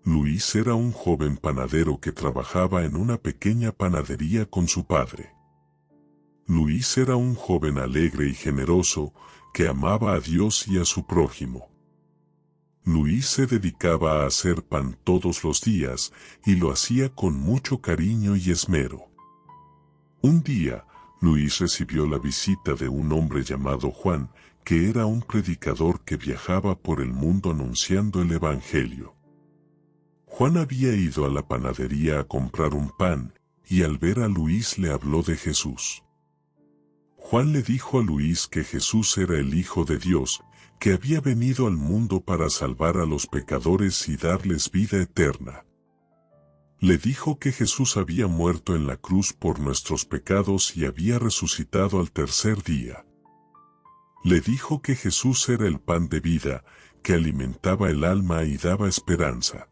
Luis era un joven panadero que trabajaba en una pequeña panadería con su padre. Luis era un joven alegre y generoso que amaba a Dios y a su prójimo. Luis se dedicaba a hacer pan todos los días y lo hacía con mucho cariño y esmero. Un día, Luis recibió la visita de un hombre llamado Juan, que era un predicador que viajaba por el mundo anunciando el Evangelio. Juan había ido a la panadería a comprar un pan, y al ver a Luis le habló de Jesús. Juan le dijo a Luis que Jesús era el Hijo de Dios, que había venido al mundo para salvar a los pecadores y darles vida eterna. Le dijo que Jesús había muerto en la cruz por nuestros pecados y había resucitado al tercer día. Le dijo que Jesús era el pan de vida, que alimentaba el alma y daba esperanza.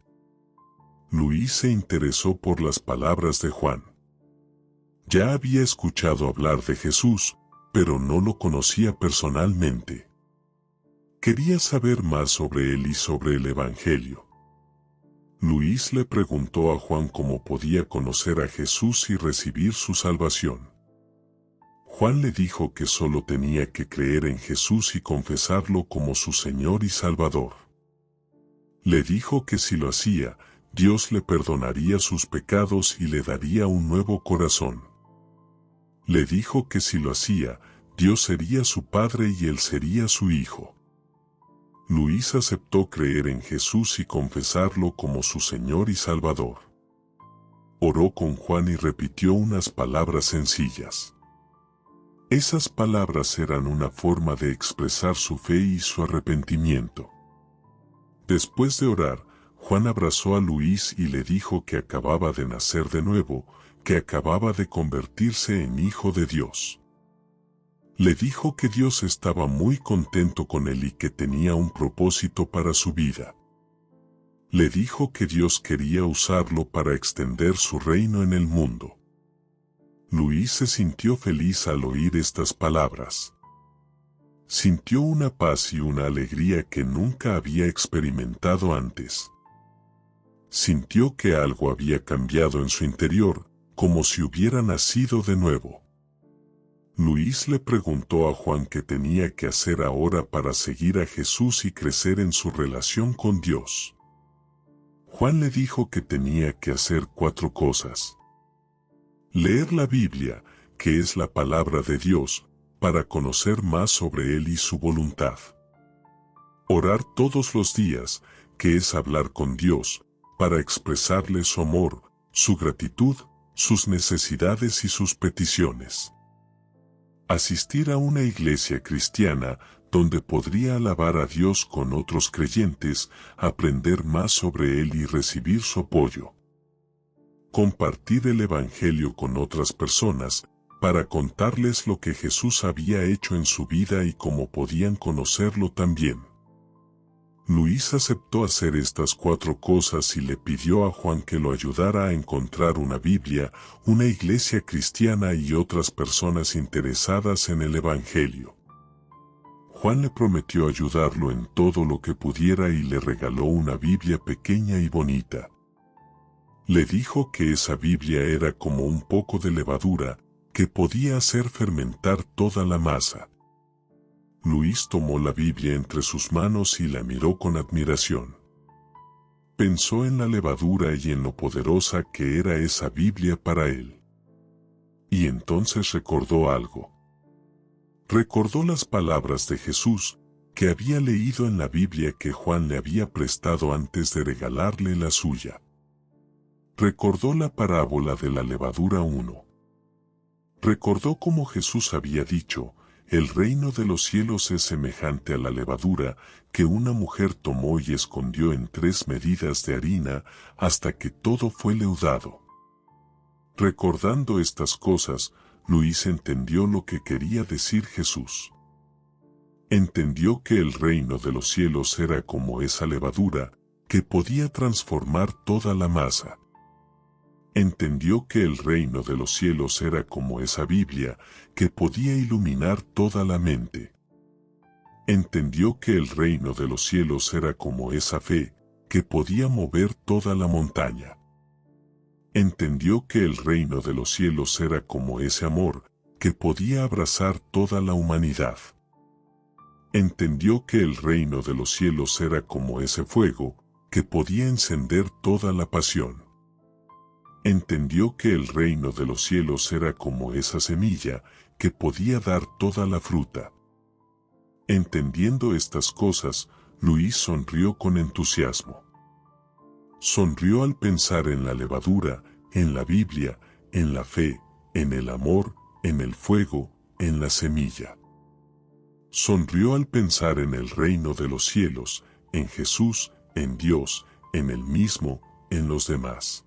Luis se interesó por las palabras de Juan. Ya había escuchado hablar de Jesús, pero no lo conocía personalmente. Quería saber más sobre él y sobre el Evangelio. Luis le preguntó a Juan cómo podía conocer a Jesús y recibir su salvación. Juan le dijo que solo tenía que creer en Jesús y confesarlo como su Señor y Salvador. Le dijo que si lo hacía, Dios le perdonaría sus pecados y le daría un nuevo corazón. Le dijo que si lo hacía, Dios sería su Padre y él sería su Hijo. Luis aceptó creer en Jesús y confesarlo como su Señor y Salvador. Oró con Juan y repitió unas palabras sencillas. Esas palabras eran una forma de expresar su fe y su arrepentimiento. Después de orar, Juan abrazó a Luis y le dijo que acababa de nacer de nuevo, que acababa de convertirse en hijo de Dios. Le dijo que Dios estaba muy contento con él y que tenía un propósito para su vida. Le dijo que Dios quería usarlo para extender su reino en el mundo. Luis se sintió feliz al oír estas palabras. Sintió una paz y una alegría que nunca había experimentado antes. Sintió que algo había cambiado en su interior, como si hubiera nacido de nuevo. Luis le preguntó a Juan qué tenía que hacer ahora para seguir a Jesús y crecer en su relación con Dios. Juan le dijo que tenía que hacer 4 cosas. Leer la Biblia, que es la palabra de Dios, para conocer más sobre Él y su voluntad. Orar todos los días, que es hablar con Dios, para expresarle su amor, su gratitud, sus necesidades y sus peticiones. Asistir a una iglesia cristiana donde podría alabar a Dios con otros creyentes, aprender más sobre Él y recibir su apoyo. Compartir el Evangelio con otras personas, para contarles lo que Jesús había hecho en su vida y cómo podían conocerlo también. Luis aceptó hacer estas 4 cosas y le pidió a Juan que lo ayudara a encontrar una Biblia, una iglesia cristiana y otras personas interesadas en el Evangelio. Juan le prometió ayudarlo en todo lo que pudiera y le regaló una Biblia pequeña y bonita. Le dijo que esa Biblia era como un poco de levadura, que podía hacer fermentar toda la masa. Luis tomó la Biblia entre sus manos y la miró con admiración. Pensó en la levadura y en lo poderosa que era esa Biblia para él. Y entonces recordó algo. Recordó las palabras de Jesús, que había leído en la Biblia que Juan le había prestado antes de regalarle la suya. Recordó la parábola de la levadura 1. Recordó cómo Jesús había dicho: el reino de los cielos es semejante a la levadura que una mujer tomó y escondió en 3 medidas de harina hasta que todo fue leudado. Recordando estas cosas, Luis entendió lo que quería decir Jesús. Entendió que el reino de los cielos era como esa levadura, que podía transformar toda la masa. Entendió que el reino de los cielos era como esa Biblia, que podía iluminar toda la mente. Entendió que el reino de los cielos era como esa fe, que podía mover toda la montaña. Entendió que el reino de los cielos era como ese amor, que podía abrazar toda la humanidad. Entendió que el reino de los cielos era como ese fuego, que podía encender toda la pasión. Entendió que el reino de los cielos era como esa semilla, que podía dar toda la fruta. Entendiendo estas cosas, Luis sonrió con entusiasmo. Sonrió al pensar en la levadura, en la Biblia, en la fe, en el amor, en el fuego, en la semilla. Sonrió al pensar en el reino de los cielos, en Jesús, en Dios, en él mismo, en los demás.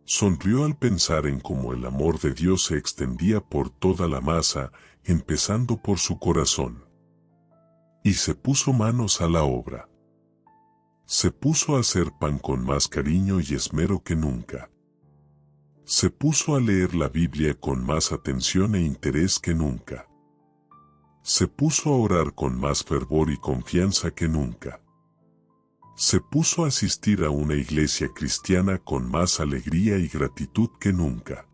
Sonrió al pensar en cómo el amor de Dios se extendía por toda la masa, empezando por su corazón. Y se puso manos a la obra. Se puso a hacer pan con más cariño y esmero que nunca. Se puso a leer la Biblia con más atención e interés que nunca. Se puso a orar con más fervor y confianza que nunca. Se puso a asistir a una iglesia cristiana con más alegría y gratitud que nunca.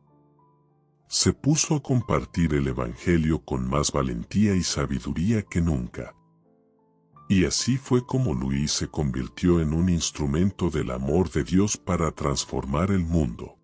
Se puso a compartir el Evangelio con más valentía y sabiduría que nunca. Y así fue como Luis se convirtió en un instrumento del amor de Dios para transformar el mundo.